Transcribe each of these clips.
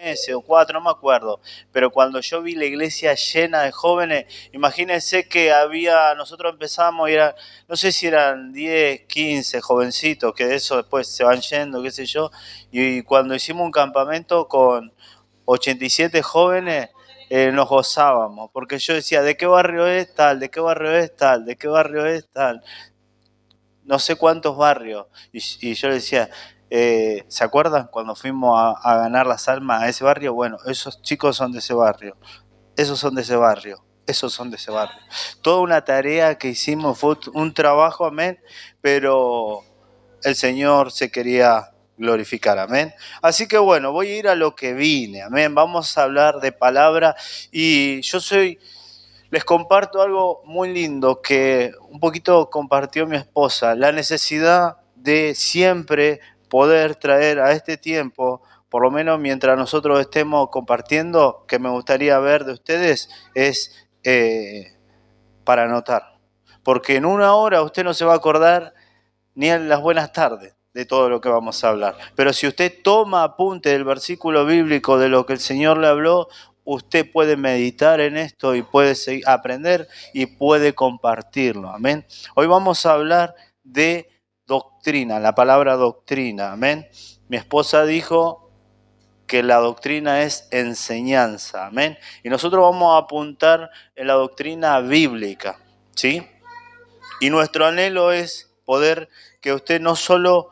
meses o 4, no me acuerdo. Pero cuando yo vi la iglesia llena de jóvenes, imagínense que nosotros empezamos y no sé si eran 10, 15 jovencitos, que de eso después se van yendo, qué sé yo. Y cuando hicimos un campamento con 87 jóvenes, nos gozábamos, porque yo decía, ¿de qué barrio es tal? ¿De qué barrio es tal? ¿De qué barrio es tal? No sé cuántos barrios. Y yo le decía, ¿se acuerdan cuando fuimos a ganar las almas a ese barrio? Bueno, esos chicos son de ese barrio, esos son de ese barrio, esos son de ese barrio. Toda una tarea que hicimos, fue un trabajo, amén, pero el Señor se quería glorificar, amén. Así que bueno, voy a ir a lo que vine, amén. Vamos a hablar de palabra y les comparto algo muy lindo que un poquito compartió mi esposa, la necesidad de siempre poder traer a este tiempo, por lo menos mientras nosotros estemos compartiendo, que me gustaría ver de ustedes, es para anotar. Porque en una hora usted no se va a acordar ni en las buenas tardes de todo lo que vamos a hablar. Pero si usted toma apunte del versículo bíblico de lo que el Señor le habló, usted puede meditar en esto y puede aprender y puede compartirlo. Amén. Hoy vamos a hablar de doctrina, la palabra doctrina. Amén. Mi esposa dijo que la doctrina es enseñanza. Amén. Y nosotros vamos a apuntar en la doctrina bíblica. ¿Sí? Y nuestro anhelo es poder que usted no solo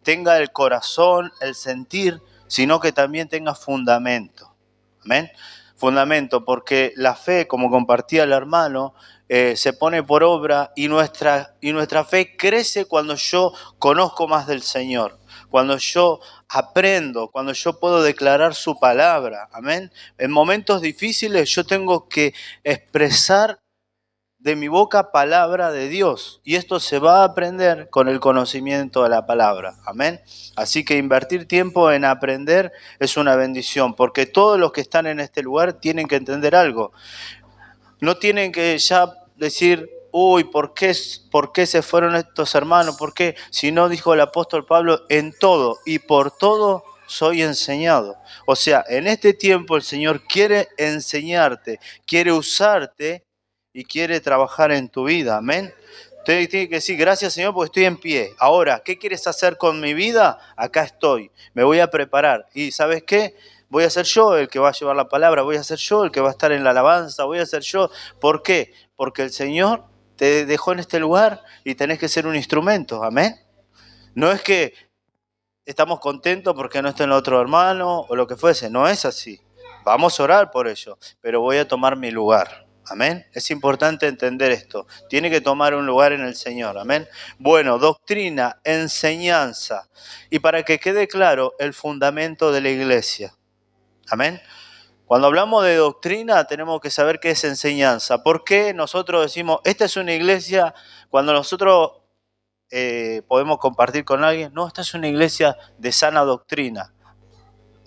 tenga el corazón, el sentir, sino que también tenga fundamento. ¿Amén? Fundamento, porque la fe, como compartía el hermano, se pone por obra y nuestra fe crece cuando yo conozco más del Señor, cuando yo aprendo, cuando yo puedo declarar su palabra. Amén. En momentos difíciles yo tengo que expresar de mi boca palabra de Dios. Y esto se va a aprender con el conocimiento de la palabra. Amén. Así que invertir tiempo en aprender es una bendición, porque todos los que están en este lugar tienen que entender algo. No tienen que ya decir, uy, ¿por qué se fueron estos hermanos? ¿Por qué? Si no, dijo el apóstol Pablo, en todo y por todo soy enseñado. O sea, en este tiempo el Señor quiere enseñarte, quiere usarte y quiere trabajar en tu vida. Amén. Usted tiene que decir, gracias Señor porque estoy en pie. Ahora, ¿qué quieres hacer con mi vida? Acá estoy. Me voy a preparar. ¿Y sabes qué? Voy a ser yo el que va a llevar la palabra. Voy a ser yo el que va a estar en la alabanza. Voy a ser yo. ¿Por qué? Porque el Señor te dejó en este lugar y tenés que ser un instrumento. Amén. No es que estamos contentos porque no está el otro hermano o lo que fuese. No es así. Vamos a orar por ello. Pero voy a tomar mi lugar. Amén. Es importante entender esto. Tiene que tomar un lugar en el Señor. Amén. Bueno, doctrina, enseñanza. Y para que quede claro, el fundamento de la iglesia. Amén. Cuando hablamos de doctrina tenemos que saber qué es enseñanza. ¿Por qué nosotros decimos, esta es una iglesia, cuando nosotros podemos compartir con alguien? No, esta es una iglesia de sana doctrina.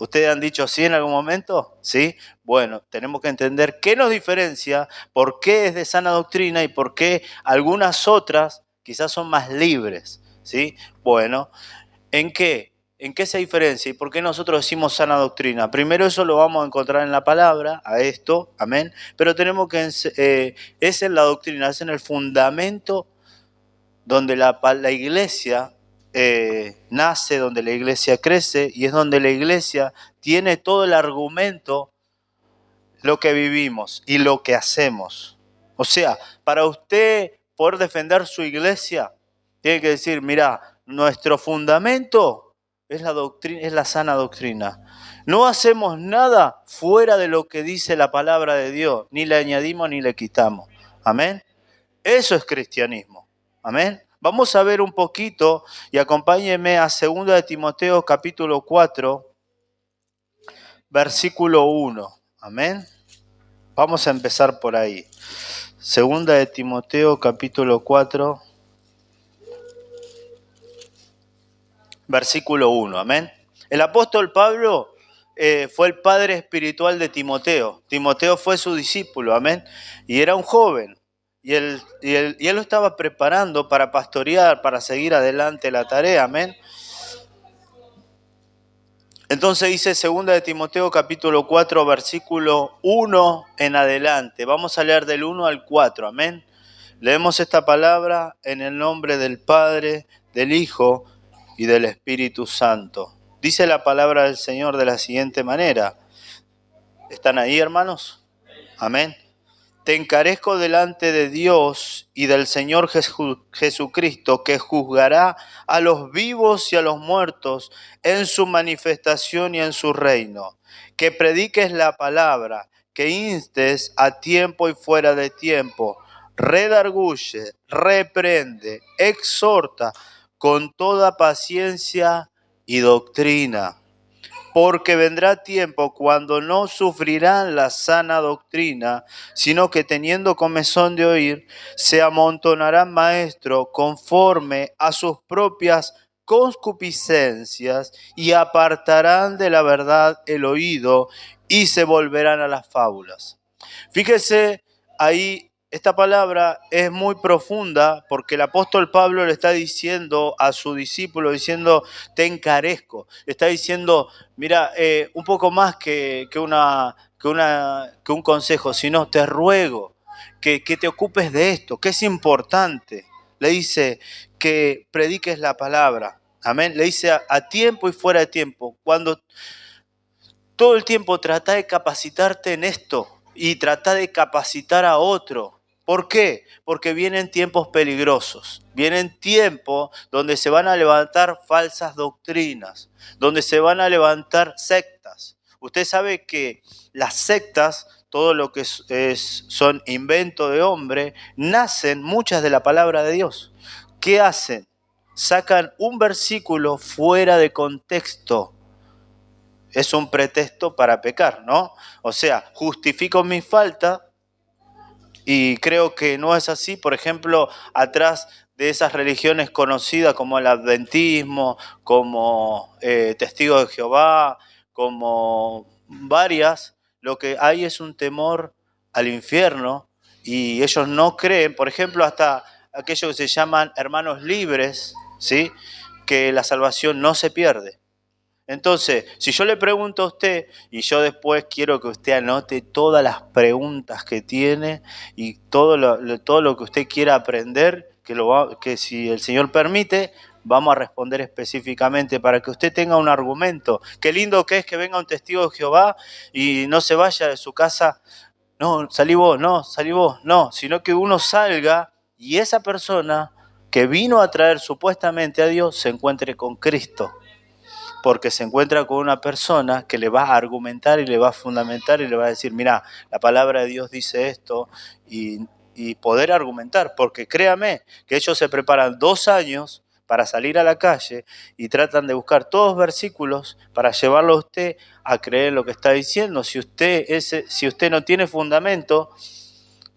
¿Ustedes han dicho sí en algún momento? ¿Sí? Bueno, tenemos que entender qué nos diferencia, por qué es de sana doctrina y por qué algunas otras quizás son más libres. ¿Sí? Bueno, ¿en qué? ¿En qué se diferencia? ¿Y por qué nosotros decimos sana doctrina? Primero eso lo vamos a encontrar en la palabra, a esto, amén. Pero tenemos que, es en la doctrina, es en el fundamento donde la iglesia nace, donde la iglesia crece y es donde la iglesia tiene todo el argumento, lo que vivimos y lo que hacemos. O sea, para usted poder defender su iglesia, tiene que decir, mira, nuestro fundamento es la doctrina, es la sana doctrina. No hacemos nada fuera de lo que dice la palabra de Dios, ni le añadimos ni le quitamos. Amén. Eso es cristianismo. Amén. Vamos a ver un poquito y acompáñenme a 2 de Timoteo capítulo 4, versículo 1. Amén. Vamos a empezar por ahí. 2 de Timoteo capítulo 4, versículo 1. Amén. El apóstol Pablo fue el padre espiritual de Timoteo. Timoteo fue su discípulo. Amén. Y era un joven. Y él lo estaba preparando para pastorear, para seguir adelante la tarea. Amén. Entonces dice 2 de Timoteo capítulo 4, versículo 1 en adelante. Vamos a leer del 1 al 4, amén. Leemos esta palabra en el nombre del Padre, del Hijo y del Espíritu Santo. Dice la palabra del Señor de la siguiente manera. ¿Están ahí, hermanos? Amén. Te encarezco delante de Dios y del Señor Jesucristo, que juzgará a los vivos y a los muertos en su manifestación y en su reino. Que prediques la palabra, que instes a tiempo y fuera de tiempo, redarguye, reprende, exhorta con toda paciencia y doctrina. Porque vendrá tiempo cuando no sufrirán la sana doctrina, sino que teniendo comezón de oír, se amontonarán maestros conforme a sus propias concupiscencias y apartarán de la verdad el oído y se volverán a las fábulas. Fíjese ahí. Esta palabra es muy profunda porque el apóstol Pablo le está diciendo a su discípulo, diciendo, te encarezco. Le está diciendo, mira, un poco más que un consejo, sino te ruego que te ocupes de esto, que es importante. Le dice que prediques la palabra. Amén. Le dice a tiempo y fuera de tiempo. Cuando todo el tiempo trata de capacitarte en esto y trata de capacitar a otro. ¿Por qué? Porque vienen tiempos peligrosos, vienen tiempos donde se van a levantar falsas doctrinas, donde se van a levantar sectas. Usted sabe que las sectas, todo lo que son invento de hombre, nacen muchas de la palabra de Dios. ¿Qué hacen? Sacan un versículo fuera de contexto. Es un pretexto para pecar, ¿no? O sea, justifico mi falta. Y creo que no es así. Por ejemplo, atrás de esas religiones conocidas como el adventismo, como Testigos de Jehová, como varias, lo que hay es un temor al infierno y ellos no creen, por ejemplo, hasta aquellos que se llaman hermanos libres, ¿sí? Que la salvación no se pierde. Entonces, si yo le pregunto a usted, y yo después quiero que usted anote todas las preguntas que tiene y todo lo que usted quiera aprender, que si el Señor permite, vamos a responder específicamente para que usted tenga un argumento. Qué lindo que es que venga un testigo de Jehová y no se vaya de su casa, no, salí vos, no, sino que uno salga y esa persona que vino a traer supuestamente a Dios se encuentre con Cristo. Porque se encuentra con una persona que le va a argumentar y le va a fundamentar y le va a decir, mira, la palabra de Dios dice esto, y poder argumentar, porque créame que ellos se preparan 2 años para salir a la calle y tratan de buscar todos versículos para llevarlo a usted a creer lo que está diciendo. Si usted no tiene fundamento,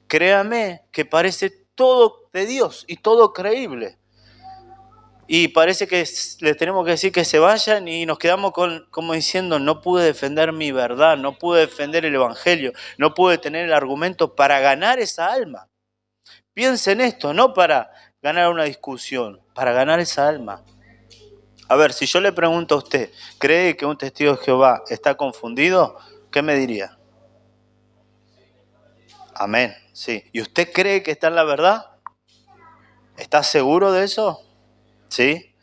créame que parece todo de Dios y todo creíble. Y parece que les tenemos que decir que se vayan y nos quedamos como diciendo, no pude defender mi verdad, no pude defender el evangelio, no pude tener el argumento para ganar esa alma. Piensen esto, no para ganar una discusión, para ganar esa alma. A ver, si yo le pregunto a usted, ¿cree que un testigo de Jehová está confundido? ¿Qué me diría? Amén, sí. ¿Y usted cree que está en la verdad? ¿Está seguro de eso? ¿Sí?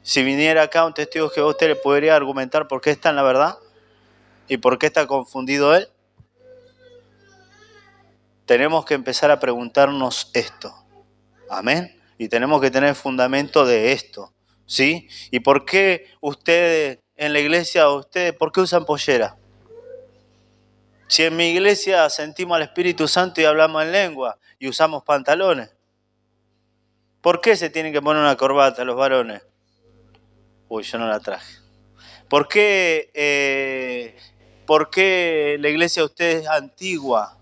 Si viniera acá un testigo de Jehová, ¿usted le podría argumentar por qué está en la verdad? ¿Y por qué está confundido él? Tenemos que empezar a preguntarnos esto. Amén. Y tenemos que tener fundamento de esto. ¿Sí? ¿Y por qué ustedes en la iglesia, por qué usan pollera? Si en mi iglesia sentimos al Espíritu Santo y hablamos en lengua y usamos pantalones, ¿por qué se tienen que poner una corbata los varones? Uy, yo no la traje. ¿Por qué la iglesia de ustedes es antigua?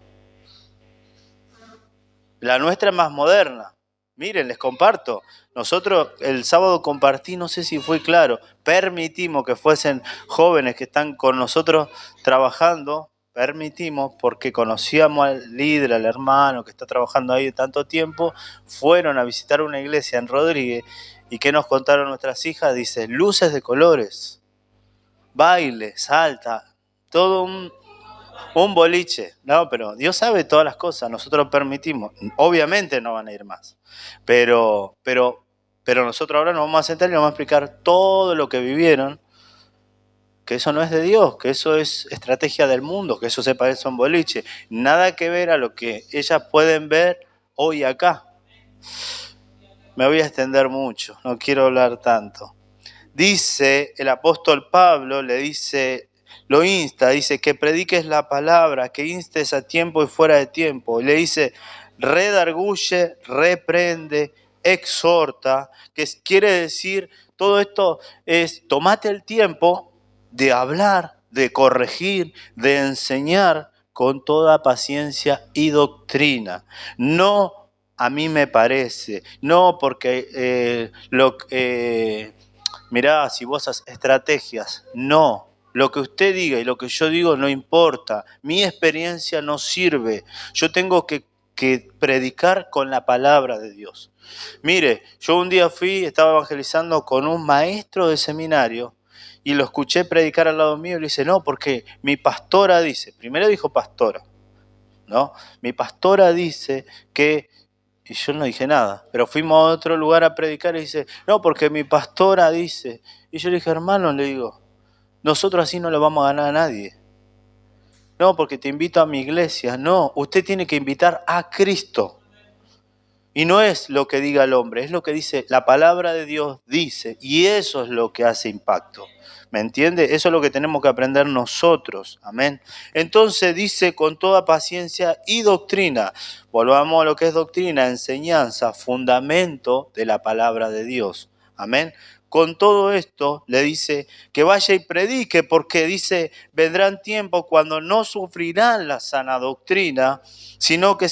La nuestra es más moderna. Miren, les comparto. Nosotros el sábado compartí, no sé si fue claro, permitimos que fuesen jóvenes que están con nosotros trabajando, permitimos porque conocíamos al líder, al hermano que está trabajando ahí de tanto tiempo, fueron a visitar una iglesia en Rodríguez y ¿qué nos contaron nuestras hijas? Dice, luces de colores. baile, salta, todo un boliche. No, pero Dios sabe todas las cosas, nosotros permitimos. Obviamente no van a ir más. Pero nosotros ahora nos vamos a sentar y nos vamos a explicar todo lo que vivieron, que eso no es de Dios, que eso es estrategia del mundo, que eso se parece a un boliche. Nada que ver a lo que ellas pueden ver hoy acá. Me voy a extender mucho, no quiero hablar tanto. Dice el apóstol Pablo, le dice, lo insta, dice que prediques la palabra, que instes a tiempo y fuera de tiempo. Y le dice, redarguye, reprende, exhorta, que quiere decir, todo esto es, tomate el tiempo de hablar, de corregir, de enseñar con toda paciencia y doctrina. No a mí me parece, no porque mirá, si vos haces estrategias, no. Lo que usted diga y lo que yo digo no importa. Mi experiencia no sirve. Yo tengo que predicar con la palabra de Dios. Mire, yo un día estaba evangelizando con un maestro de seminario y lo escuché predicar al lado mío y le dice, no, porque mi pastora dice, primero dijo pastora, ¿no? Mi pastora dice que... Y yo no dije nada, pero fuimos a otro lugar a predicar y dice, no, porque mi pastora dice. Y yo le dije, hermano, le digo, nosotros así no le vamos a ganar a nadie. No, porque te invito a mi iglesia. No, usted tiene que invitar a Cristo. Y no es lo que diga el hombre, es lo que dice, la palabra de Dios dice, y eso es lo que hace impacto. ¿Me entiende? Eso es lo que tenemos que aprender nosotros. Amén. Entonces dice con toda paciencia y doctrina. Volvamos a lo que es doctrina, enseñanza, fundamento de la palabra de Dios. Amén. Con todo esto le dice que vaya y predique, porque dice, vendrán tiempos cuando no sufrirán la sana doctrina, sino que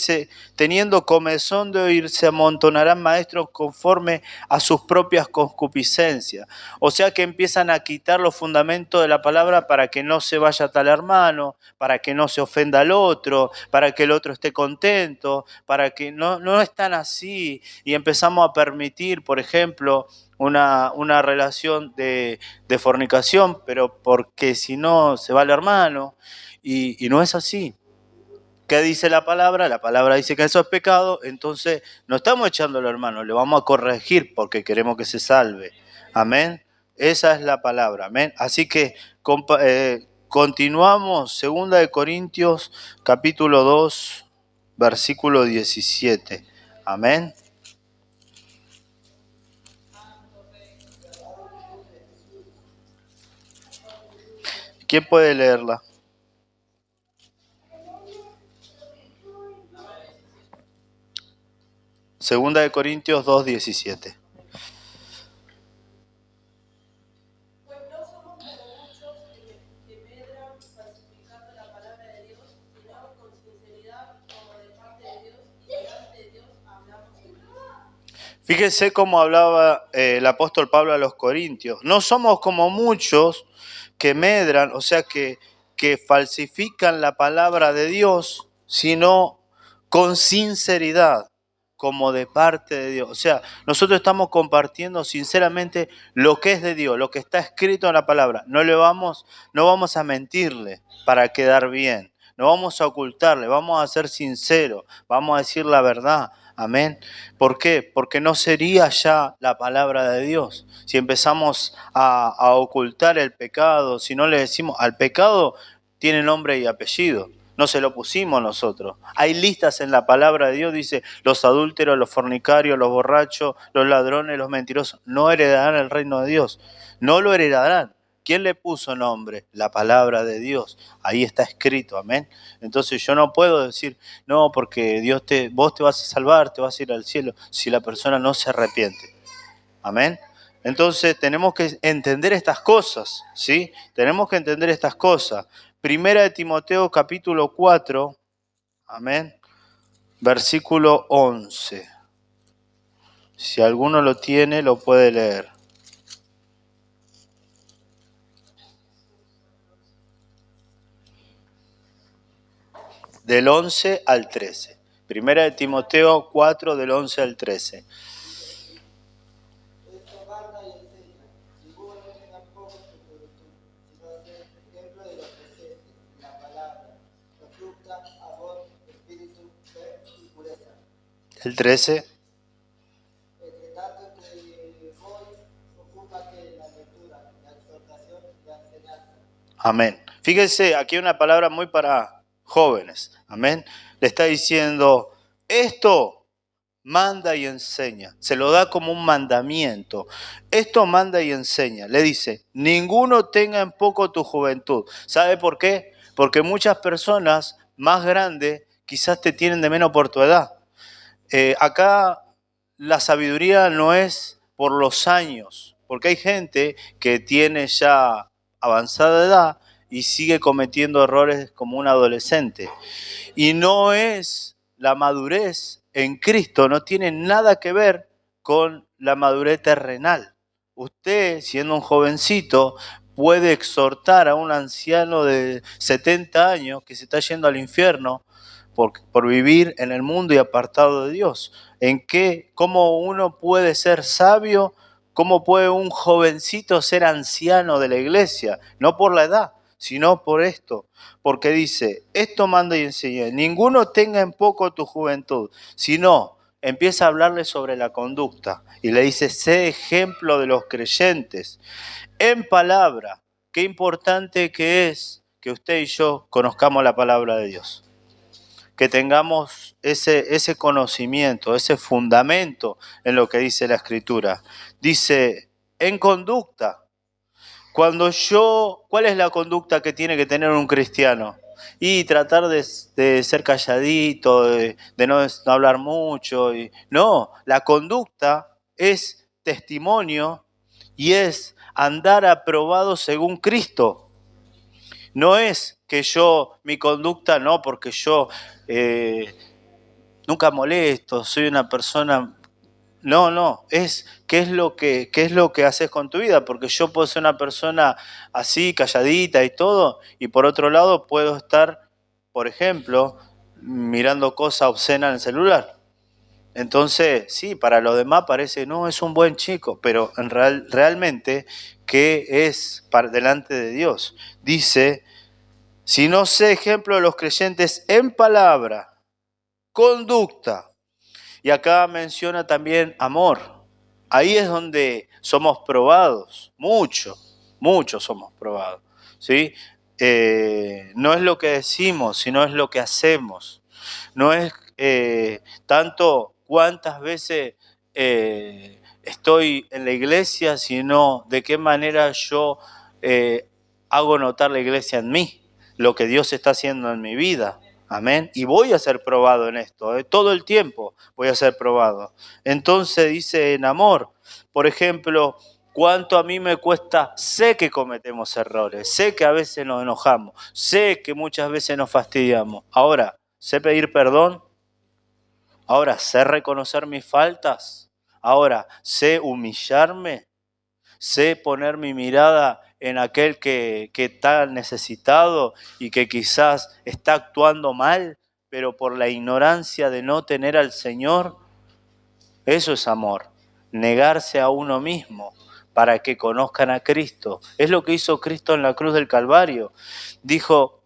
teniendo comezón de oír, se amontonarán maestros conforme a sus propias concupiscencias. O sea que empiezan a quitar los fundamentos de la palabra para que no se vaya tal hermano, para que no se ofenda al otro, para que el otro esté contento, para que no están así. Y empezamos a permitir, por ejemplo, una relación de fornicación, pero porque si no se va el hermano, y no es así. ¿Qué dice la palabra? La palabra dice que eso es pecado, entonces no estamos echándolo, hermano, le vamos a corregir porque queremos que se salve. Amén. Esa es la palabra. Amén. Así que continuamos, 2 Corintios capítulo 2, versículo 17. Amén. ¿Quién puede leerla? Segunda de Corintios 2, 17. Pues no somos como muchos que medran falsificando la palabra de Dios, sino con sinceridad como de parte de Dios y delante de Dios hablamos en verdad. Fíjese cómo hablaba el apóstol Pablo a los Corintios. No somos como muchos que medran, o sea, que falsifican la palabra de Dios, sino con sinceridad, como de parte de Dios. O sea, nosotros estamos compartiendo sinceramente lo que es de Dios, lo que está escrito en la palabra. No vamos a mentirle para quedar bien, no vamos a ocultarle, vamos a ser sinceros, vamos a decir la verdad. Amén. ¿Por qué? Porque no sería ya la palabra de Dios. Si empezamos a ocultar el pecado, si no le decimos al pecado, tiene nombre y apellido. No se lo pusimos nosotros. Hay listas en la palabra de Dios, dice, los adúlteros, los fornicarios, los borrachos, los ladrones, los mentirosos, no heredarán el reino de Dios. No lo heredarán. ¿Quién le puso nombre? La palabra de Dios. Ahí está escrito, amén. Entonces yo no puedo decir, no, porque vos te vas a salvar, te vas a ir al cielo, si la persona no se arrepiente. Amén. Entonces tenemos que entender estas cosas, ¿sí? Tenemos que entender estas cosas. Primera de Timoteo capítulo 4, amén, versículo 11. Si alguno lo tiene, lo puede leer. Del 11 al 13. Primera de Timoteo 4, del 11 al 13. Esto guarda y enseña, ningún hombre tampoco, sino El 13. Entre tanto que voy, ocúpate de la lectura, la exhortación y la enseñanza. Amén. Fíjense, aquí hay una palabra muy para jóvenes. Amén. Le está diciendo, esto manda y enseña. Se lo da como un mandamiento. Esto manda y enseña. Le dice, ninguno tenga en poco tu juventud. ¿Sabe por qué? Porque muchas personas más grandes quizás te tienen de menos por tu edad. Acá la sabiduría no es por los años, porque hay gente que tiene ya avanzada edad y sigue cometiendo errores como un adolescente. Y no es la madurez en Cristo, no tiene nada que ver con la madurez terrenal. Usted, siendo un jovencito, puede exhortar a un anciano de 70 años que se está yendo al infierno por vivir en el mundo y apartado de Dios. ¿En qué? ¿Cómo uno puede ser sabio? ¿Cómo puede un jovencito ser anciano de la iglesia? No por la edad, sino por esto. Porque dice, esto manda y enseña, ninguno tenga en poco tu juventud, sino empieza a hablarle sobre la conducta. Y le dice, sé ejemplo de los creyentes. En palabra, qué importante que es que usted y yo conozcamos la palabra de Dios. Que tengamos ese conocimiento, ese fundamento en lo que dice la Escritura. Dice, en conducta. ¿Cuál es la conducta que tiene que tener un cristiano? Y tratar de ser calladito, de no hablar mucho. No, la conducta es testimonio y es andar aprobado según Cristo. No es que mi conducta no, porque yo nunca molesto, soy una persona. No, es qué es lo que haces con tu vida, porque yo puedo ser una persona así, calladita y todo, y por otro lado puedo estar, por ejemplo, mirando cosas obscenas en el celular. Entonces, sí, para los demás parece, no, es un buen chico, pero realmente, ¿qué es delante de Dios? Dice, si no sé ejemplo de los creyentes en palabra, conducta, y acá menciona también amor. Ahí es donde somos probados, mucho somos probados, ¿sí? No es lo que decimos, sino es lo que hacemos. No es tanto cuántas veces estoy en la iglesia, sino de qué manera yo hago notar la iglesia en mí, lo que Dios está haciendo en mi vida. Amén. Y voy a ser probado en esto. Todo el tiempo voy a ser probado. Entonces dice en amor, por ejemplo, cuánto a mí me cuesta, sé que cometemos errores, sé que a veces nos enojamos, sé que muchas veces nos fastidiamos. Ahora, sé pedir perdón. Ahora, sé reconocer mis faltas. Ahora, sé humillarme. Sé poner mi mirada en aquel que está necesitado y que quizás está actuando mal, pero por la ignorancia de no tener al Señor. Eso es amor, negarse a uno mismo para que conozcan a Cristo. Es lo que hizo Cristo en la cruz del Calvario. Dijo,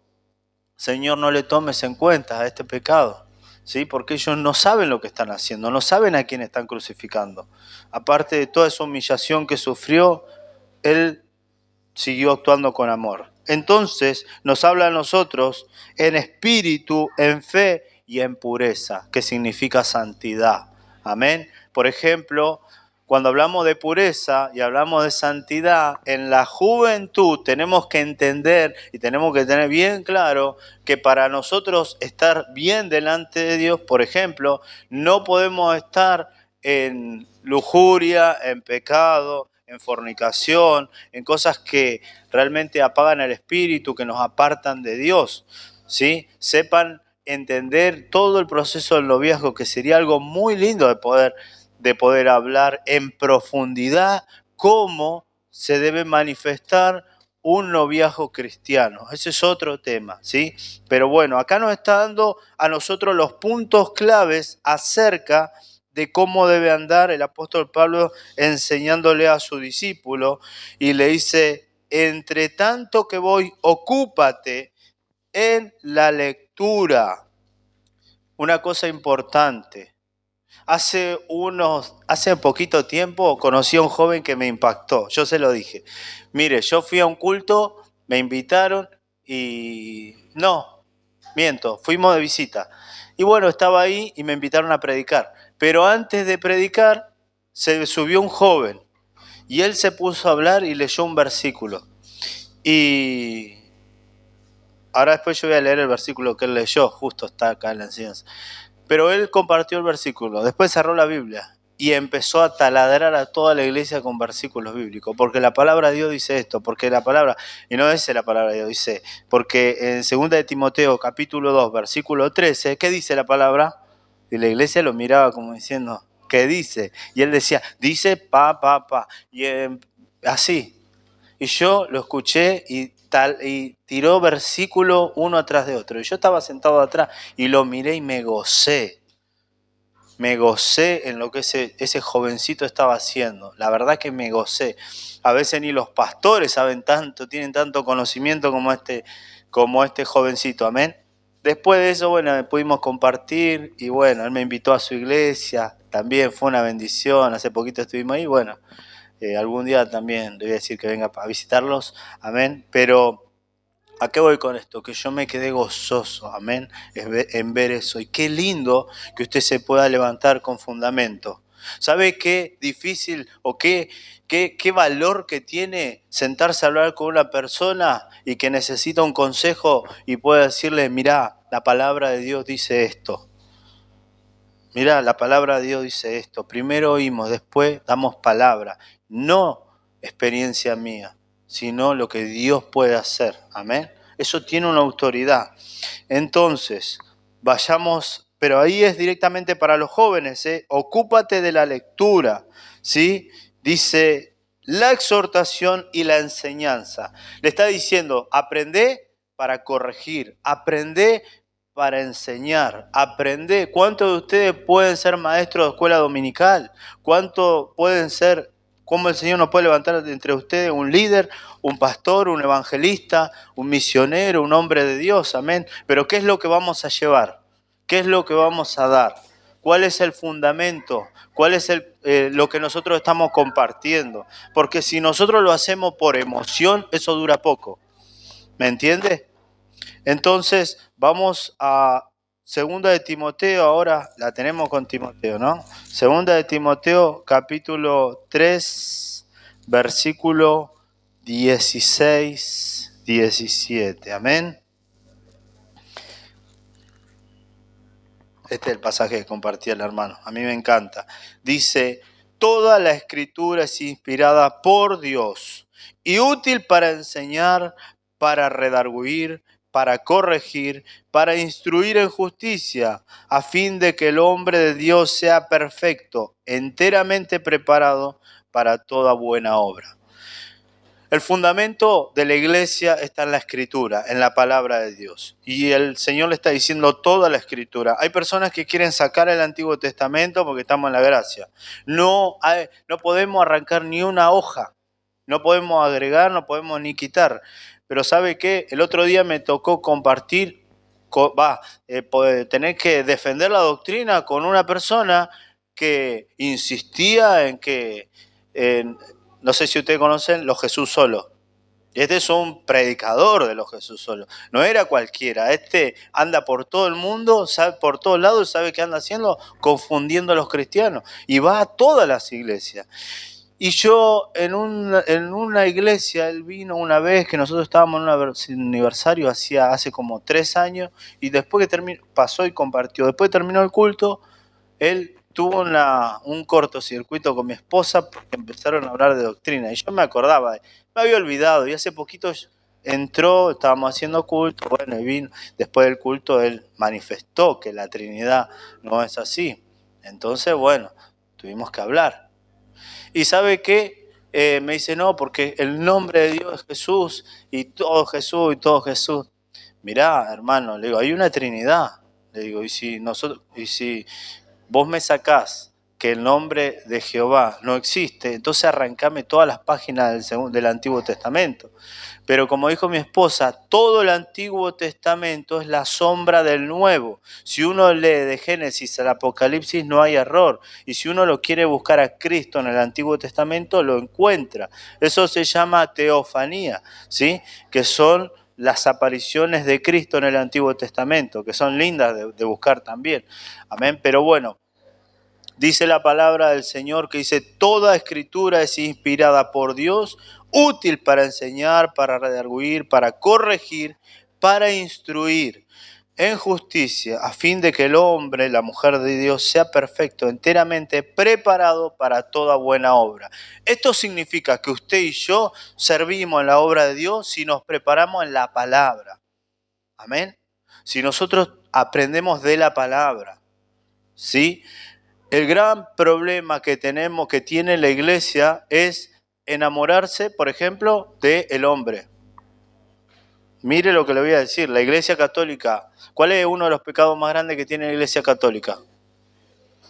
Señor, no le tomes en cuenta a este pecado, ¿sí? Porque ellos no saben lo que están haciendo, no saben a quién están crucificando. Aparte de toda esa humillación que sufrió, Él siguió actuando con amor. Entonces nos habla a nosotros en espíritu, en fe y en pureza, que significa santidad. Amén. Por ejemplo, cuando hablamos de pureza y hablamos de santidad, en la juventud tenemos que entender y tenemos que tener bien claro que para nosotros estar bien delante de Dios, por ejemplo, no podemos estar en lujuria, en pecado, en fornicación, en cosas que realmente apagan el espíritu, que nos apartan de Dios, ¿sí? Sepan entender todo el proceso del noviazgo, que sería algo muy lindo de poder hablar en profundidad cómo se debe manifestar un noviazgo cristiano. Ese es otro tema, ¿sí? Pero bueno, acá nos está dando a nosotros los puntos claves acerca de cómo debe andar el apóstol Pablo enseñándole a su discípulo, y le dice, entre tanto que voy, ocúpate en la lectura. Una cosa importante, Hace poquito tiempo conocí a un joven que me impactó. Yo se lo dije. Mire, yo fui a un culto, me invitaron y... No, miento, fuimos de visita. Y bueno, estaba ahí y me invitaron a predicar. Pero antes de predicar, se subió un joven y él se puso a hablar y leyó un versículo. Y ahora después yo voy a leer el versículo que él leyó, justo está acá en la enseñanza. Pero él compartió el versículo, después cerró la Biblia y empezó a taladrar a toda la iglesia con versículos bíblicos, porque la palabra de Dios dice esto, porque la palabra, y no dice la palabra de Dios, dice, porque en 2 de Timoteo capítulo 2, versículo 13, ¿qué dice la palabra? Y la iglesia lo miraba como diciendo, ¿qué dice? Y él decía, dice pa, y así. Y yo lo escuché y tiró versículo uno atrás de otro. Y yo estaba sentado atrás y lo miré y me gocé. Me gocé en lo que ese jovencito estaba haciendo. La verdad que me gocé. A veces ni los pastores saben tanto, tienen tanto conocimiento como este jovencito. Amén. Después de eso, bueno, pudimos compartir y bueno, él me invitó a su iglesia. También fue una bendición. Hace poquito estuvimos ahí. Bueno, algún día también le voy a decir que venga a visitarlos. Amén. Pero... ¿a qué voy con esto? Que yo me quedé gozoso, amén, en ver eso. Y qué lindo que usted se pueda levantar con fundamento. ¿Sabe qué difícil o qué valor que tiene sentarse a hablar con una persona y que necesita un consejo y pueda decirle, mirá, la palabra de Dios dice esto? Mirá, la palabra de Dios dice esto. Primero oímos, después damos palabra. No experiencia mía, sino lo que Dios puede hacer. Amén. Eso tiene una autoridad. Entonces, vayamos, pero ahí es directamente para los jóvenes, ¿eh? Ocúpate de la lectura, ¿sí? Dice la exhortación y la enseñanza. Le está diciendo, aprende para corregir, aprende para enseñar, aprende. ¿Cuántos de ustedes pueden ser maestros de escuela dominical? ¿Cuántos pueden ser, cómo el Señor nos puede levantar entre ustedes un líder, un pastor, un evangelista, un misionero, un hombre de Dios? Amén. Pero ¿qué es lo que vamos a llevar? ¿Qué es lo que vamos a dar? ¿Cuál es el fundamento? ¿Cuál es lo que nosotros estamos compartiendo? Porque si nosotros lo hacemos por emoción, eso dura poco. ¿Me entiendes? Entonces, vamos a 2 de Timoteo, ahora la tenemos con Timoteo, ¿no? 2 de Timoteo, capítulo 3, versículo 16, 17, amén. Este es el pasaje que compartía el hermano, a mí me encanta. Dice, toda la escritura es inspirada por Dios y útil para enseñar, para redarguir, para corregir, para instruir en justicia, a fin de que el hombre de Dios sea perfecto, enteramente preparado para toda buena obra. El fundamento de la iglesia está en la escritura, en la palabra de Dios. Y el Señor le está diciendo toda la escritura. Hay personas que quieren sacar el Antiguo Testamento porque estamos en la gracia. No podemos arrancar ni una hoja. No podemos agregar, no podemos ni quitar. Pero ¿sabe qué? El otro día me tocó compartir, tener que defender la doctrina con una persona que insistía en que... no sé si ustedes conocen los Jesús Solo. Este es un predicador de los Jesús Solo. No era cualquiera. Este anda por todo el mundo, sabe por todos lados, ¿sabe qué anda haciendo? Confundiendo a los cristianos. Y va a todas las iglesias. Y yo en una iglesia, él vino una vez que nosotros estábamos en un aniversario hace como 3 años, y después que pasó y compartió. Después terminó el culto, él tuvo un cortocircuito con mi esposa porque empezaron a hablar de doctrina. Y yo me acordaba, me había olvidado, y hace poquito entró, estábamos haciendo culto, bueno, y vino. Después del culto él manifestó que la Trinidad no es así. Entonces, bueno, tuvimos que hablar. ¿Y sabe qué? Me dice, no, porque el nombre de Dios es Jesús, y todo Jesús, y todo Jesús. Mirá, hermano, le digo, hay una Trinidad. Le digo, y si vos me sacás que el nombre de Jehová no existe, entonces arrancame todas las páginas del Antiguo Testamento. Pero como dijo mi esposa, todo el Antiguo Testamento es la sombra del Nuevo. Si uno lee de Génesis al Apocalipsis no hay error. Y si uno lo quiere buscar a Cristo en el Antiguo Testamento, lo encuentra. Eso se llama teofanía, ¿sí? Que son las apariciones de Cristo en el Antiguo Testamento, que son lindas de buscar también. Amén. Pero bueno, dice la palabra del Señor que dice, toda escritura es inspirada por Dios, útil para enseñar, para redarguir, para corregir, para instruir en justicia, a fin de que el hombre, la mujer de Dios, sea perfecto, enteramente preparado para toda buena obra. Esto significa que usted y yo servimos en la obra de Dios si nos preparamos en la palabra. Amén. Si nosotros aprendemos de la palabra, ¿sí? El gran problema que tiene la iglesia es enamorarse, por ejemplo, del hombre. Mire lo que le voy a decir, la iglesia católica, ¿cuál es uno de los pecados más grandes que tiene la iglesia católica?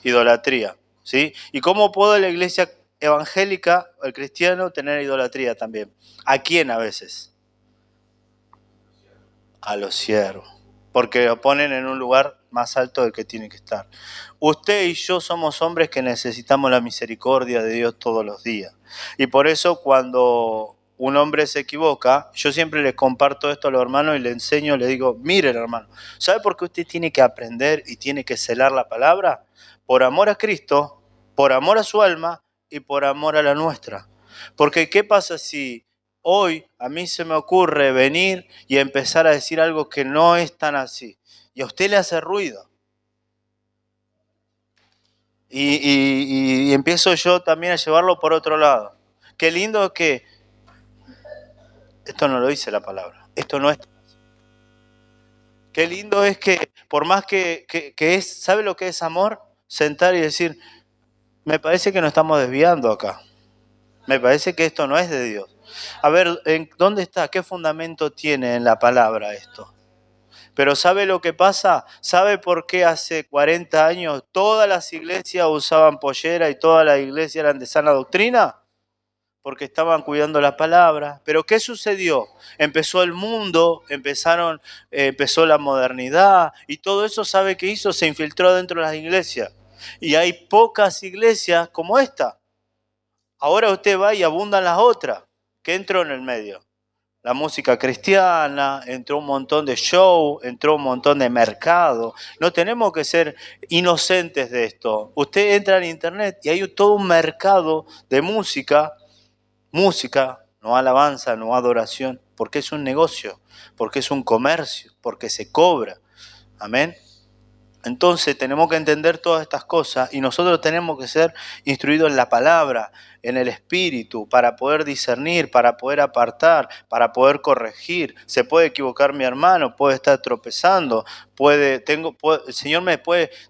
Idolatría, ¿sí? ¿Y cómo puede la iglesia evangélica, el cristiano, tener idolatría también? ¿A quién a veces? A los siervos, porque lo ponen en un lugar más alto del que tiene que estar. Usted y yo somos hombres que necesitamos la misericordia de Dios todos los días. Y por eso cuando un hombre se equivoca, yo siempre les comparto esto a los hermanos y les enseño, les digo, miren hermano, ¿sabe por qué usted tiene que aprender y tiene que celar la palabra? Por amor a Cristo, por amor a su alma y por amor a la nuestra. Porque ¿qué pasa si hoy a mí se me ocurre venir y empezar a decir algo que no es tan así? Y a usted le hace ruido. Y empiezo yo también a llevarlo por otro lado. Qué lindo que... Esto no lo dice la palabra. Esto no es... Qué lindo es que, por más que es... ¿Sabe lo que es amor? Sentar y decir, me parece que nos estamos desviando acá. Me parece que esto no es de Dios. A ver, ¿dónde está? ¿Qué fundamento tiene en la palabra esto? Pero ¿sabe lo que pasa? ¿Sabe por qué hace 40 años todas las iglesias usaban pollera y todas las iglesias eran de sana doctrina? Porque estaban cuidando la palabra. Pero ¿qué sucedió? Empezó el mundo, empezó la modernidad y todo eso, ¿sabe qué hizo? Se infiltró dentro de las iglesias. Y hay pocas iglesias como esta. Ahora usted va y abundan las otras. ¿Qué entró en el medio? La música cristiana, entró un montón de show, entró un montón de mercado. No tenemos que ser inocentes de esto. Usted entra en internet y hay todo un mercado de música, no alabanza, no adoración, porque es un negocio, porque es un comercio, porque se cobra. Amén. Entonces tenemos que entender todas estas cosas y nosotros tenemos que ser instruidos en la palabra, en el espíritu, para poder discernir, para poder apartar, para poder corregir. Se puede equivocar mi hermano, puede estar tropezando, el Señor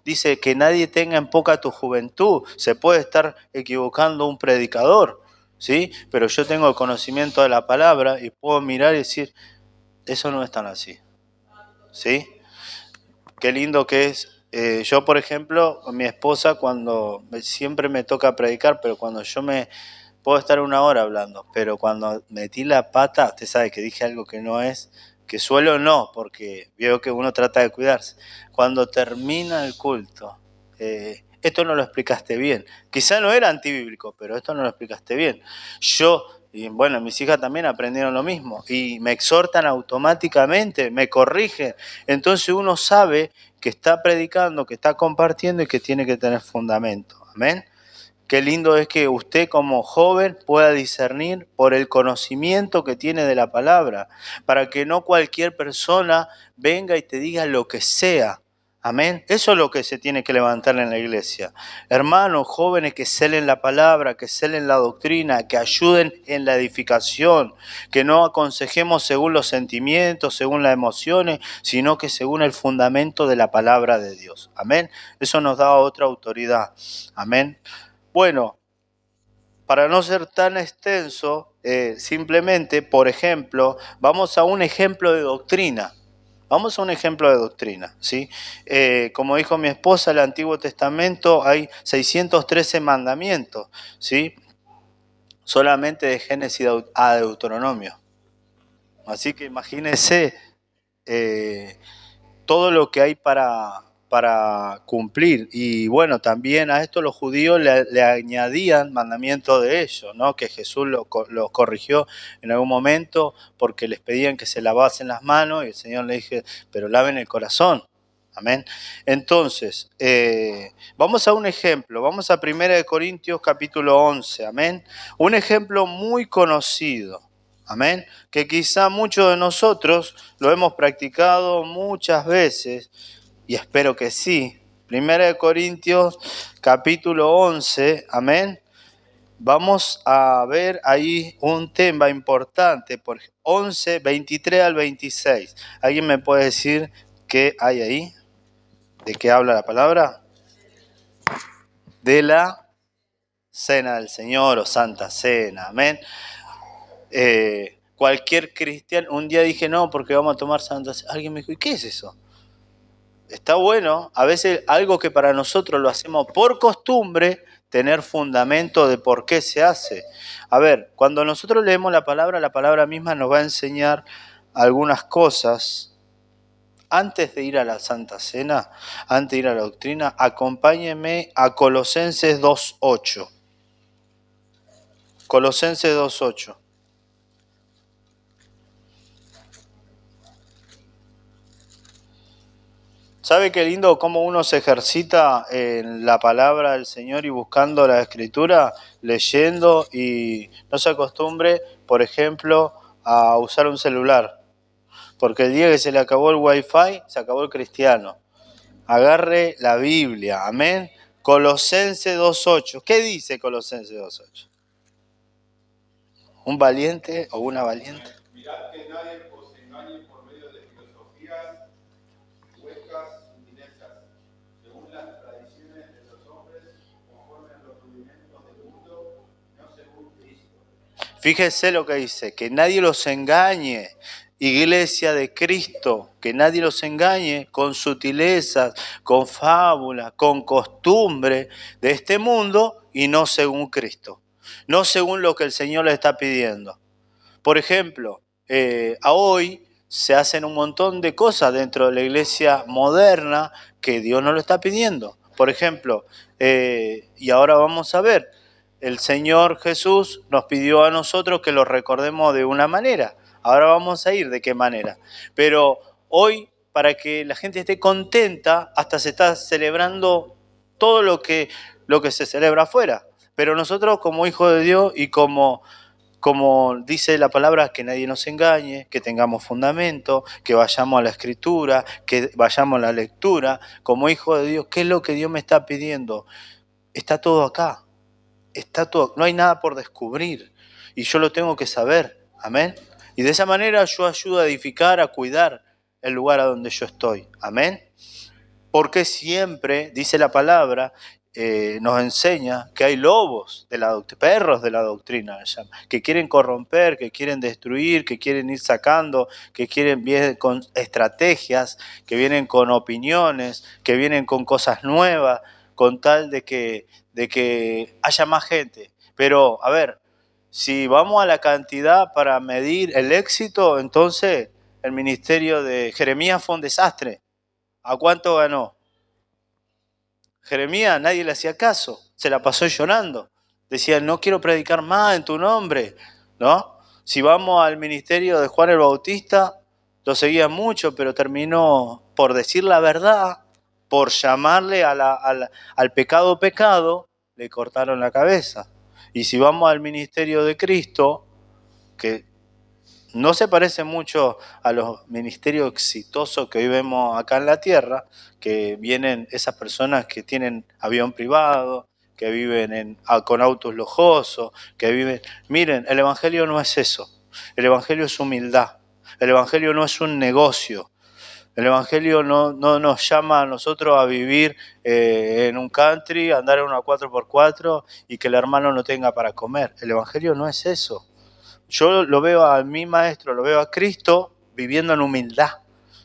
dice que nadie tenga en poca tu juventud, se puede estar equivocando un predicador, ¿sí? Pero yo tengo el conocimiento de la palabra y puedo mirar y decir, eso no es tan así, ¿sí? Qué lindo que es. Yo, por ejemplo, mi esposa siempre me toca predicar, pero cuando puedo estar 1 hora hablando, pero cuando metí la pata, usted sabe que dije algo que no es, que suelo no, porque veo que uno trata de cuidarse. Cuando termina el culto, esto no lo explicaste bien. Quizá no era antibíblico, pero esto no lo explicaste bien. Y bueno, mis hijas también aprendieron lo mismo y me exhortan automáticamente, me corrigen. Entonces uno sabe que está predicando, que está compartiendo y que tiene que tener fundamento. Amén. Qué lindo es que usted como joven pueda discernir por el conocimiento que tiene de la palabra, para que no cualquier persona venga y te diga lo que sea. Amén. Eso es lo que se tiene que levantar en la iglesia. Hermanos, jóvenes que celen la palabra, que celen la doctrina, que ayuden en la edificación, que no aconsejemos según los sentimientos, según las emociones, sino que según el fundamento de la palabra de Dios. Amén. Eso nos da otra autoridad. Amén. Bueno, para no ser tan extenso, simplemente, por ejemplo, vamos a un ejemplo de doctrina. Vamos a un ejemplo de doctrina, ¿sí? Como dijo mi esposa, en el Antiguo Testamento hay 613 mandamientos, ¿sí? Solamente de Génesis a Deuteronomio. Así que imagínense todo lo que hay para cumplir. Y bueno, también a esto los judíos le añadían mandamientos de ellos, ¿no? Que Jesús los corrigió en algún momento porque les pedían que se lavasen las manos y el Señor le dije, pero laven el corazón. Amén. Entonces, vamos a un ejemplo. Vamos a 1 Corintios capítulo 11. Amén. Un ejemplo muy conocido. Amén. Que quizá muchos de nosotros lo hemos practicado muchas veces, y espero que sí. 1 Corintios capítulo 11, amén. Vamos a ver ahí un tema importante, por 11, 23 al 26. ¿Alguien me puede decir qué hay ahí? ¿De qué habla la palabra? De la cena del Señor o Santa Cena, amén. Cualquier cristiano, un día dije no, porque vamos a tomar Santa Cena. Alguien me dijo, ¿y qué es eso? Está bueno, a veces algo que para nosotros lo hacemos por costumbre, tener fundamento de por qué se hace. A ver, cuando nosotros leemos la palabra misma nos va a enseñar algunas cosas. Antes de ir a la Santa Cena, antes de ir a la doctrina, acompáñenme a Colosenses 2.8. Colosenses 2.8. ¿Sabe qué lindo cómo uno se ejercita en la palabra del Señor y buscando la Escritura, leyendo y no se acostumbre, por ejemplo, a usar un celular? Porque el día que se le acabó el Wi-Fi, se acabó el cristiano. Agarre la Biblia, amén. Colosenses 2.8. ¿Qué dice Colosenses 2.8? ¿Un valiente o una valiente? Mirad que nadie os engañe por medio de filosofías huecas y sutilezas, según las tradiciones de los hombres, conforme a los rudimentos del mundo, no según Cristo. Fíjese lo que dice, que nadie los engañe, iglesia de Cristo, que nadie los engañe con sutilezas, con fábulas, con costumbre de este mundo y no según Cristo, no según lo que el Señor le está pidiendo. Por ejemplo, a hoy se hacen un montón de cosas dentro de la iglesia moderna que Dios no lo está pidiendo. Por ejemplo, y ahora vamos a ver, el Señor Jesús nos pidió a nosotros que lo recordemos de una manera. Ahora vamos a ir de qué manera. Pero hoy, para que la gente esté contenta, hasta se está celebrando todo lo que se celebra afuera. Pero nosotros como hijos de Dios y como dice la palabra, que nadie nos engañe, que tengamos fundamento, que vayamos a la Escritura, que vayamos a la lectura, como hijo de Dios, ¿qué es lo que Dios me está pidiendo? Está todo acá, está todo, no hay nada por descubrir y yo lo tengo que saber, amén. Y de esa manera yo ayudo a edificar, a cuidar el lugar a donde yo estoy, amén. Porque siempre, dice la palabra, nos enseña que hay lobos de la doctrina, perros de la doctrina, que quieren corromper, que quieren destruir, que quieren ir sacando, que vienen con estrategias, que vienen con opiniones, que vienen con cosas nuevas, con tal de que haya más gente. Pero, a ver, si vamos a la cantidad para medir el éxito, entonces el ministerio de Jeremías fue un desastre. ¿A cuánto ganó? Jeremías, nadie le hacía caso, se la pasó llorando. Decía, no quiero predicar más en tu nombre, ¿no? Si vamos al ministerio de Juan el Bautista, lo seguían mucho, pero terminó por decir la verdad, por llamarle al pecado, le cortaron la cabeza. Y si vamos al ministerio de Cristo, que no se parece mucho a los ministerios exitosos que hoy vemos acá en la tierra, que vienen esas personas que tienen avión privado, que viven con autos lujosos, que viven... Miren, el Evangelio no es eso. El Evangelio es humildad. El Evangelio no es un negocio. El Evangelio no nos llama a nosotros a vivir en un country, andar en una 4x4 y que el hermano no tenga para comer. El Evangelio no es eso. Yo lo veo a mi maestro, lo veo a Cristo viviendo en humildad,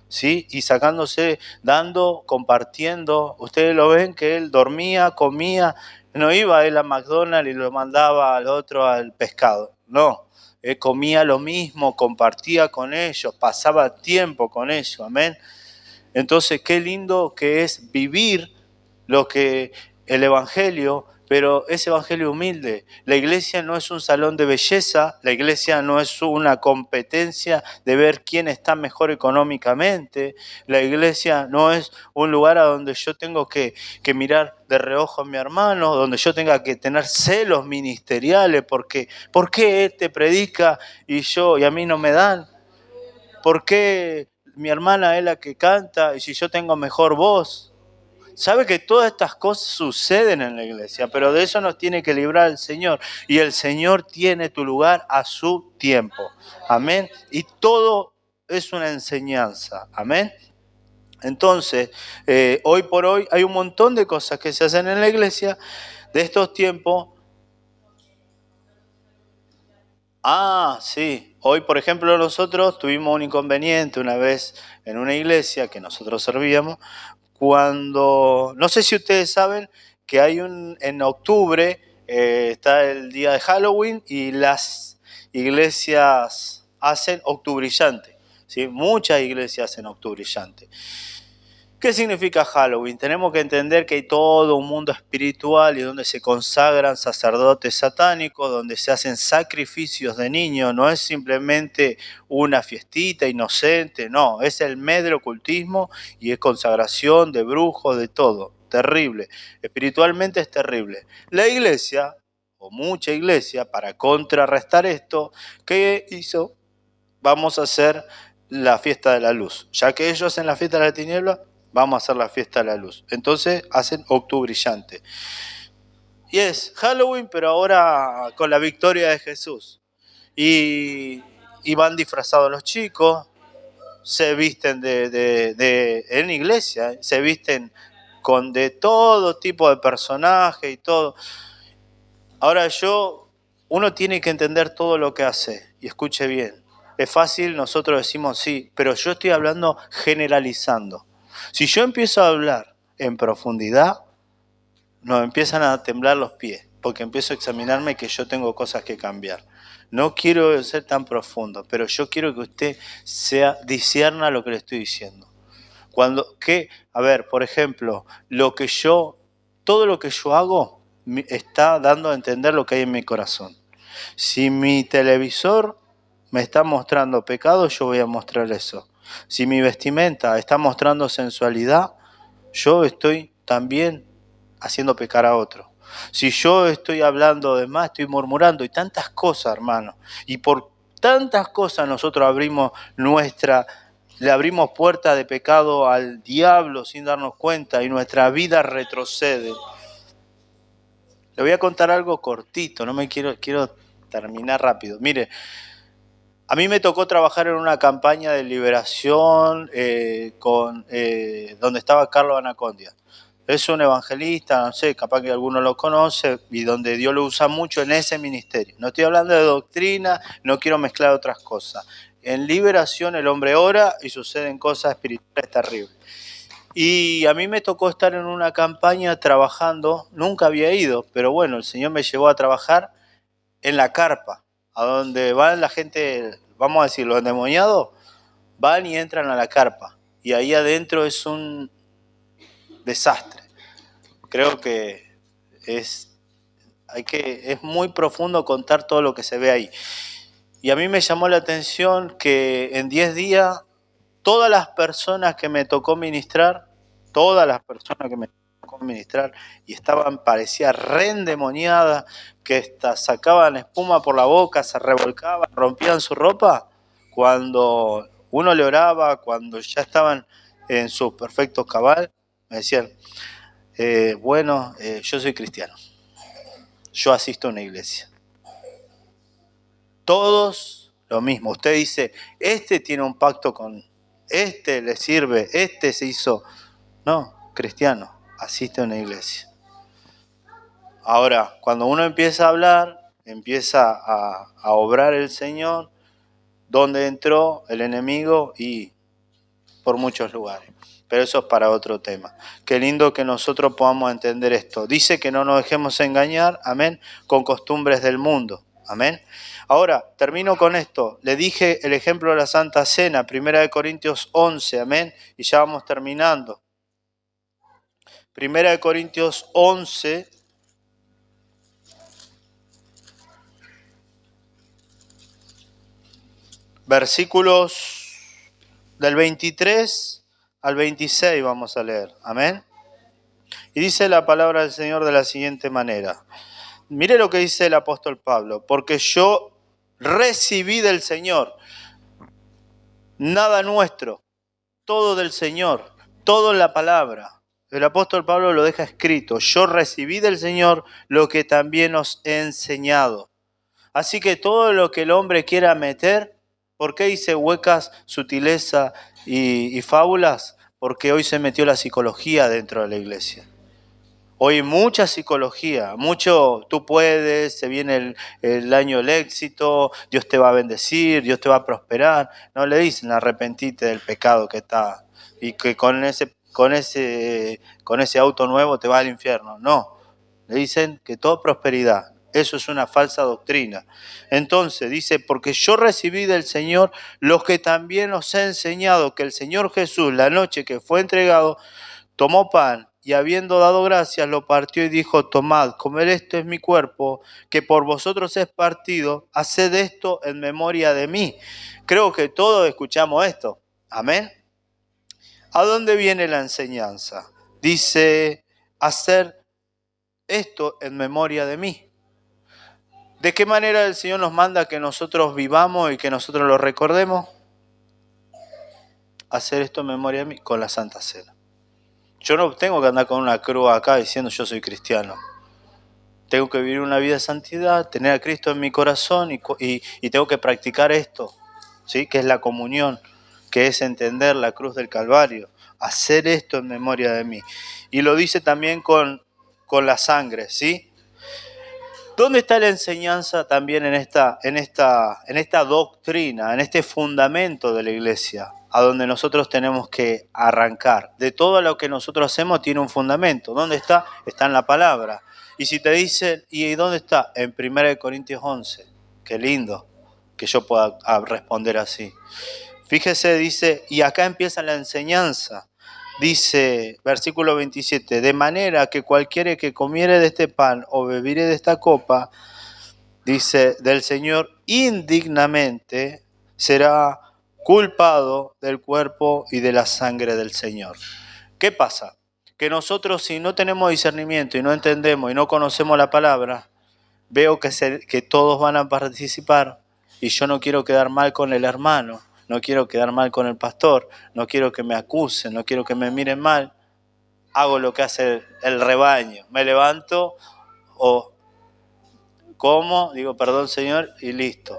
¿sí? Y sacándose, dando, compartiendo. Ustedes lo ven que él dormía, comía, no iba él a McDonald's y lo mandaba al otro al pescado, no. Él comía lo mismo, compartía con ellos, pasaba tiempo con ellos, amén. Entonces, qué lindo que es vivir lo que el Evangelio, pero es Evangelio humilde. La iglesia no es un salón de belleza, la iglesia no es una competencia de ver quién está mejor económicamente, la iglesia no es un lugar a donde yo tengo que mirar de reojo a mi hermano, donde yo tenga que tener celos ministeriales, porque ¿por qué él te predica y a mí no me dan? ¿Por qué mi hermana es la que canta y si yo tengo mejor voz? Sabe que todas estas cosas suceden en la iglesia, pero de eso nos tiene que librar el Señor. Y el Señor tiene tu lugar a su tiempo. Amén. Y todo es una enseñanza. Amén. Entonces, hoy por hoy hay un montón de cosas que se hacen en la iglesia de estos tiempos. Sí. Hoy, por ejemplo, nosotros tuvimos un inconveniente una vez en una iglesia que nosotros servíamos, cuando, no sé si ustedes saben que en octubre está el día de Halloween y las iglesias hacen octubrillante, ¿sí? Muchas iglesias hacen octubrillante. ¿Qué significa Halloween? Tenemos que entender que hay todo un mundo espiritual y donde se consagran sacerdotes satánicos, donde se hacen sacrificios de niños. No es simplemente una fiestita inocente, no, es el medio ocultismo y es consagración de brujos, de todo. Terrible. Espiritualmente es terrible. La iglesia, o mucha iglesia, para contrarrestar esto, ¿qué hizo? Vamos a hacer la fiesta de la luz. Ya que ellos hacen la fiesta de la tiniebla, vamos a hacer la fiesta de la luz. Entonces hacen octubrillante. Y es Halloween, pero ahora con la victoria de Jesús. Y van disfrazados los chicos, se visten en iglesia, se visten con de todo tipo de personajes y todo. Ahora uno tiene que entender todo lo que hace, y escuche bien. Es fácil, nosotros decimos sí, pero yo estoy hablando generalizando. Si yo empiezo a hablar en profundidad, nos empiezan a temblar los pies, porque empiezo a examinarme que yo tengo cosas que cambiar. No quiero ser tan profundo, pero yo quiero que usted discierna lo que le estoy diciendo. Por ejemplo, todo lo que yo hago me está dando a entender lo que hay en mi corazón. Si mi televisor me está mostrando pecado, yo voy a mostrar eso. Si mi vestimenta está mostrando sensualidad, yo estoy también haciendo pecar a otro. Si yo estoy hablando de más, estoy murmurando y tantas cosas, hermano. Y por tantas cosas nosotros le abrimos puerta de pecado al diablo sin darnos cuenta y nuestra vida retrocede. Le voy a contar algo cortito, quiero terminar rápido. Mire, a mí me tocó trabajar en una campaña de liberación donde estaba Carlos Anacondia. Es un evangelista, no sé, capaz que alguno lo conoce, y donde Dios lo usa mucho en ese ministerio. No estoy hablando de doctrina, no quiero mezclar otras cosas. En liberación el hombre ora y suceden cosas espirituales terribles. Y a mí me tocó estar en una campaña trabajando, nunca había ido, pero bueno, el Señor me llevó a trabajar en la carpa, a donde van la gente, vamos a decir, los endemoniados, van y entran a la carpa. Y ahí adentro es un desastre. Creo que es muy profundo contar todo lo que se ve ahí. Y a mí me llamó la atención que en 10 días, todas las personas que me tocó ministrar, y parecía re endemoniadas, que sacaban espuma por la boca, se revolcaban, rompían su ropa, cuando uno le oraba, cuando ya estaban en su perfecto cabal, me decían, yo soy cristiano, yo asisto a una iglesia. Todos lo mismo. Usted dice, este tiene un pacto con, este le sirve, este se hizo. No, cristiano, asiste a una iglesia. Ahora, cuando uno empieza a hablar, empieza a obrar el Señor, donde entró el enemigo y por muchos lugares. Pero eso es para otro tema. Qué lindo que nosotros podamos entender esto. Dice que no nos dejemos engañar, amén, con costumbres del mundo, amén. Ahora, termino con esto. Le dije el ejemplo de la Santa Cena, 1 Corintios 11, amén, y ya vamos terminando. 1 Corintios 11, versículos del 23 al 26 vamos a leer, amén. Y dice la palabra del Señor de la siguiente manera. Mire lo que dice el apóstol Pablo, porque yo recibí del Señor, nada nuestro, todo del Señor, todo en la palabra. El apóstol Pablo lo deja escrito, yo recibí del Señor lo que también os he enseñado. Así que todo lo que el hombre quiera meter, ¿por qué dice huecas, sutileza y fábulas? Porque hoy se metió la psicología dentro de la iglesia. Hoy mucha psicología, mucho tú puedes, se viene el año del éxito, Dios te va a bendecir, Dios te va a prosperar. No le dicen arrepentite del pecado que está y que con ese auto nuevo te va al infierno. No, le dicen que todo prosperidad. Eso es una falsa doctrina. Entonces dice, porque yo recibí del Señor lo que también os he enseñado, que el Señor Jesús, la noche que fue entregado, tomó pan y habiendo dado gracias, lo partió y dijo, tomad, comed, esto es mi cuerpo, que por vosotros es partido, haced esto en memoria de mí. Creo que todos escuchamos esto. Amén. ¿A dónde viene la enseñanza? Dice, hacer esto en memoria de mí. ¿De qué manera el Señor nos manda que nosotros vivamos y que nosotros lo recordemos? Hacer esto en memoria de mí con la Santa Cena. Yo no tengo que andar con una cruz acá diciendo yo soy cristiano. Tengo que vivir una vida de santidad, tener a Cristo en mi corazón y tengo que practicar esto, ¿sí? Que es la comunión, que es entender la cruz del Calvario. Hacer esto en memoria de mí. Y lo dice también con la sangre, ¿sí? ¿Dónde está la enseñanza también en esta doctrina, en este fundamento de la iglesia, a donde nosotros tenemos que arrancar? De todo lo que nosotros hacemos tiene un fundamento. ¿Dónde está? Está en la palabra. Y si te dicen, ¿y dónde está? En 1 Corintios 11. Qué lindo que yo pueda responder así. Fíjese, dice, y acá empieza la enseñanza. Dice, versículo 27, de manera que cualquiera que comiere de este pan o bebiere de esta copa, dice, del Señor indignamente será culpado del cuerpo y de la sangre del Señor. ¿Qué pasa? Que nosotros, si no tenemos discernimiento y no entendemos y no conocemos la palabra, veo que todos van a participar y yo no quiero quedar mal con el hermano. No quiero quedar mal con el pastor, no quiero que me acusen, no quiero que me miren mal. Hago lo que hace el rebaño. Me levanto o como, digo perdón Señor y listo.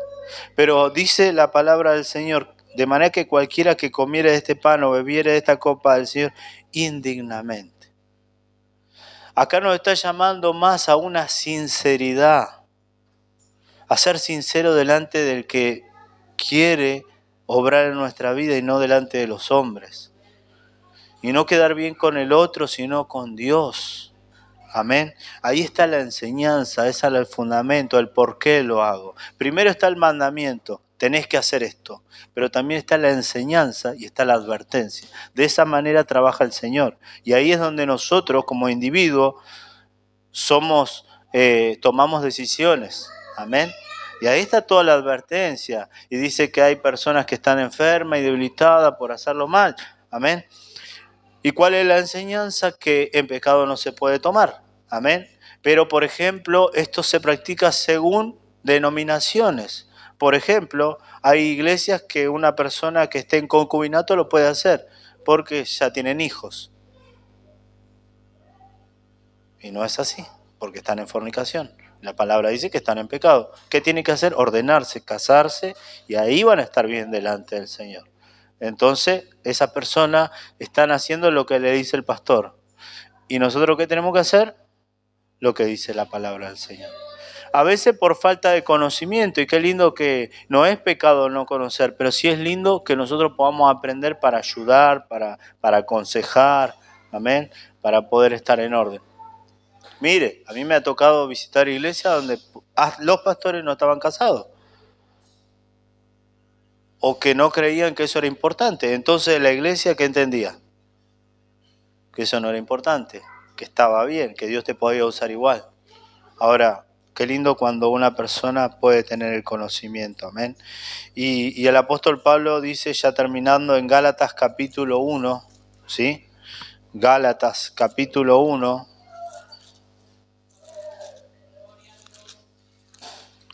Pero dice la palabra del Señor, de manera que cualquiera que comiere de este pan o bebiere de esta copa del Señor indignamente. Acá nos está llamando más a una sinceridad, a ser sincero delante del que quiere obrar en nuestra vida y no delante de los hombres. Y no quedar bien con el otro, sino con Dios. Amén. Ahí está la enseñanza, ese es el fundamento, el por qué lo hago. Primero está el mandamiento, tenés que hacer esto. Pero también está la enseñanza y está la advertencia. De esa manera trabaja el Señor. Y ahí es donde nosotros como individuos tomamos decisiones. Amén. Y ahí está toda la advertencia. Y dice que hay personas que están enfermas y debilitadas por hacerlo mal. Amén. ¿Y cuál es la enseñanza? Que en pecado no se puede tomar. Amén. Pero, por ejemplo, esto se practica según denominaciones. Por ejemplo, hay iglesias que una persona que esté en concubinato lo puede hacer porque ya tienen hijos. Y no es así, porque están en fornicación. La palabra dice que están en pecado. ¿Qué tiene que hacer? Ordenarse, casarse, y ahí van a estar bien delante del Señor. Entonces, esa persona están haciendo lo que le dice el pastor. ¿Y nosotros qué tenemos que hacer? Lo que dice la palabra del Señor. A veces por falta de conocimiento, y qué lindo que no es pecado no conocer, pero sí es lindo que nosotros podamos aprender para ayudar, para aconsejar, amén, para poder estar en orden. Mire, a mí me ha tocado visitar iglesias donde los pastores no estaban casados o que no creían que eso era importante. Entonces la iglesia, ¿qué entendía? Que eso no era importante, que estaba bien, que Dios te podía usar igual. Ahora, qué lindo cuando una persona puede tener el conocimiento, amén. Y el apóstol Pablo dice, ya terminando en Gálatas capítulo 1, ¿sí? Gálatas capítulo 1,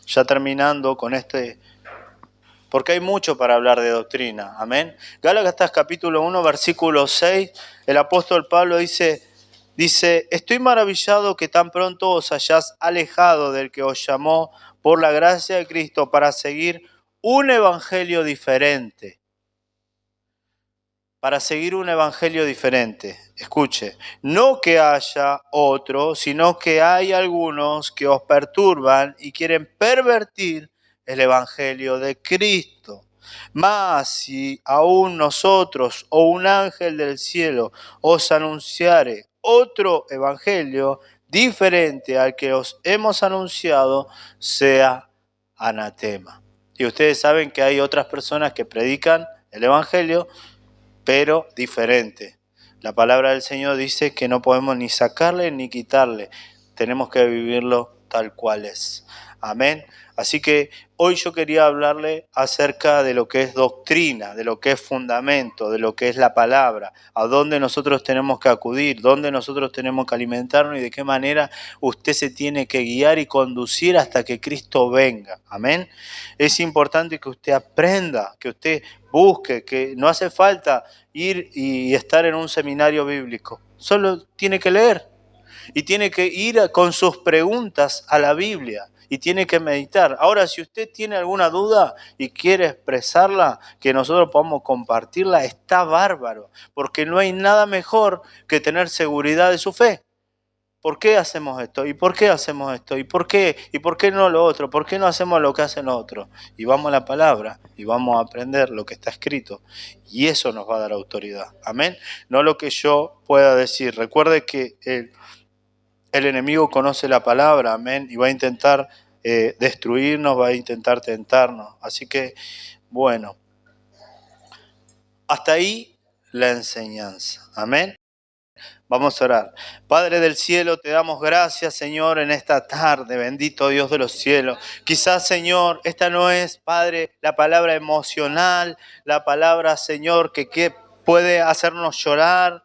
ya terminando con porque hay mucho para hablar de doctrina, amén. Gálatas capítulo 1, versículo 6, el apóstol Pablo dice, estoy maravillado que tan pronto os hayáis alejado del que os llamó por la gracia de Cristo para seguir un evangelio diferente. Para seguir un evangelio diferente. Escuche, no que haya otro, sino que hay algunos que os perturban y quieren pervertir el evangelio de Cristo. Mas si aún nosotros o un ángel del cielo os anunciare otro evangelio diferente al que os hemos anunciado, sea anatema. Y ustedes saben que hay otras personas que predican el evangelio, pero diferente. La palabra del Señor dice que no podemos ni sacarle ni quitarle. Tenemos que vivirlo tal cual es. Amén. Así que hoy yo quería hablarle acerca de lo que es doctrina, de lo que es fundamento, de lo que es la palabra, a dónde nosotros tenemos que acudir, dónde nosotros tenemos que alimentarnos y de qué manera usted se tiene que guiar y conducir hasta que Cristo venga. Amén. Es importante que usted aprenda, que usted busque, que no hace falta ir y estar en un seminario bíblico. Solo tiene que leer y tiene que ir con sus preguntas a la Biblia. Y tiene que meditar. Ahora, si usted tiene alguna duda y quiere expresarla, que nosotros podamos compartirla, está bárbaro. Porque no hay nada mejor que tener seguridad de su fe. ¿Por qué hacemos esto? ¿Y por qué hacemos esto? ¿Y por qué? ¿Y por qué no lo otro? ¿Por qué no hacemos lo que hacen otros? Y vamos a la palabra y vamos a aprender lo que está escrito. Y eso nos va a dar autoridad. Amén. No lo que yo pueda decir. Recuerde que el enemigo conoce la palabra, amén, y va a intentar destruirnos, va a intentar tentarnos. Así que, bueno, hasta ahí la enseñanza, amén. Vamos a orar. Padre del cielo, te damos gracias, Señor, en esta tarde. Bendito Dios de los cielos. Quizás, Señor, esta no es, Padre, la palabra emocional, la palabra, Señor, que puede hacernos llorar,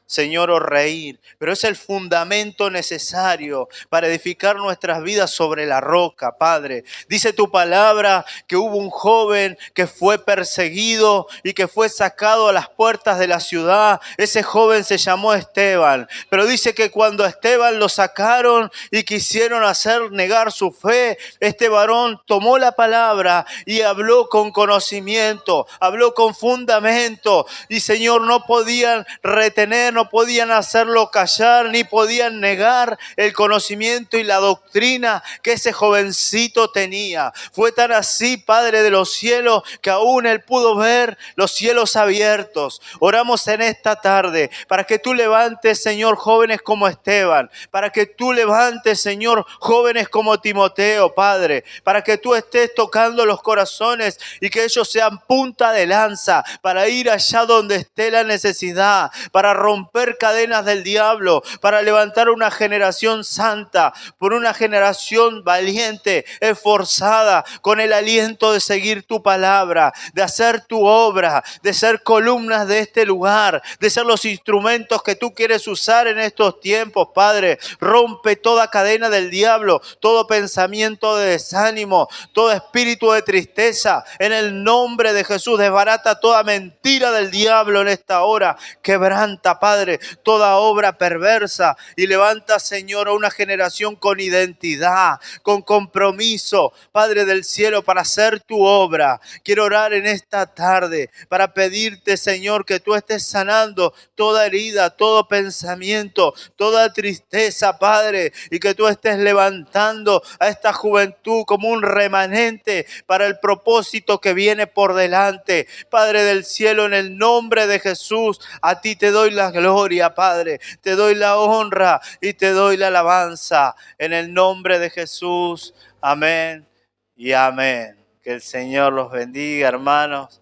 Señor, o reír, pero es el fundamento necesario para edificar nuestras vidas sobre la roca, Padre. Dice tu palabra que hubo un joven que fue perseguido y que fue sacado a las puertas de la ciudad. Ese joven se llamó Esteban, pero dice que cuando a Esteban lo sacaron y quisieron hacer negar su fe, este varón tomó la palabra y habló con conocimiento, habló con fundamento, y Señor, no podían retener, no podían hacerlo callar, ni podían negar el conocimiento y la doctrina que ese jovencito tenía. Fue tan así, Padre de los cielos, que aún él pudo ver los cielos abiertos. Oramos en esta tarde para que tú levantes, Señor, jóvenes como Esteban, para que tú levantes, Señor, jóvenes como Timoteo, Padre, para que tú estés tocando los corazones y que ellos sean punta de lanza para ir allá donde esté la necesidad, para romper cadenas del diablo, para levantar una generación santa, por una generación valiente, esforzada, con el aliento de seguir tu palabra, de hacer tu obra, de ser columnas de este lugar, de ser los instrumentos que tú quieres usar en estos tiempos, Padre. Rompe toda cadena del diablo, todo pensamiento de desánimo, todo espíritu de tristeza, en el nombre de Jesús. Desbarata toda mentira del diablo en esta hora. Quebranta, Padre, Padre, toda obra perversa y levanta, Señor, a una generación con identidad, con compromiso, Padre del cielo, para hacer tu obra. Quiero orar en esta tarde para pedirte, Señor, que tú estés sanando toda herida, todo pensamiento, toda tristeza, Padre, y que tú estés levantando a esta juventud como un remanente para el propósito que viene por delante. Padre del cielo, en el nombre de Jesús, a ti te doy la gloria, Padre, te doy la honra y te doy la alabanza. En el nombre de Jesús, amén y amén. Que el Señor los bendiga, hermanos.